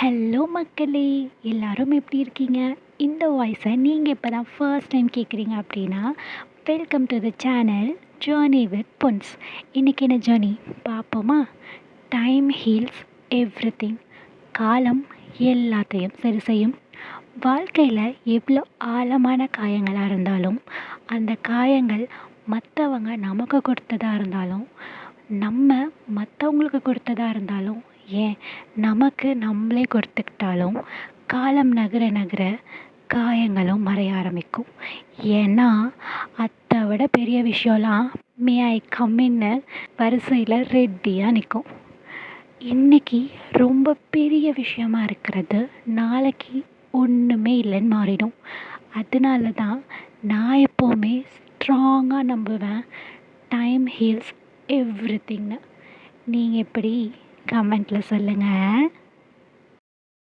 Hello மக்களே! எல்லாரும் எப்படி இருக்கீங்க? இந்த வாய்ஸை நீங்கள் இப்போ தான் ஃபர்ஸ்ட் டைம் கேட்குறீங்க அப்படின்னா, welcome to the channel journey with Ponce. இன்றைக்கி என்ன ஜேர்னி பார்ப்போமா? Time heals everything. காலம் எல்லாத்தையும் சரி செய்யும். வாழ்க்கையில் எவ்வளோ ஆழமான காயங்களாக இருந்தாலும், அந்த காயங்கள் மற்றவங்க நமக்கு கொடுத்ததா இருந்தாலும், நம்ம மற்றவங்களுக்கு கொடுத்ததா இருந்தாலும், ஏன் நமக்கு நம்மளே கொடுத்துக்கிட்டாலும், காலம் நகர நகர காயங்களும் மறைய ஆரம்பிக்கும். ஏன்னா அதை விட பெரிய விஷயம்லாம் மே ஐ கம்மின்னு வரிசையில் ரெடியாக நிற்கும். இன்றைக்கி ரொம்ப பெரிய விஷயமா இருக்கிறது நாளைக்கு ஒன்றுமே இல்லைன்னு மாறிடும். அதனால தான் நான் எப்போவுமே ஸ்ட்ராங்காக நம்புவேன், டைம் ஹீல்ஸ் எவ்ரிதிங்னு. நீங்கள் எப்படி? கமெண்ட்டில் சொல்லுங்கள்.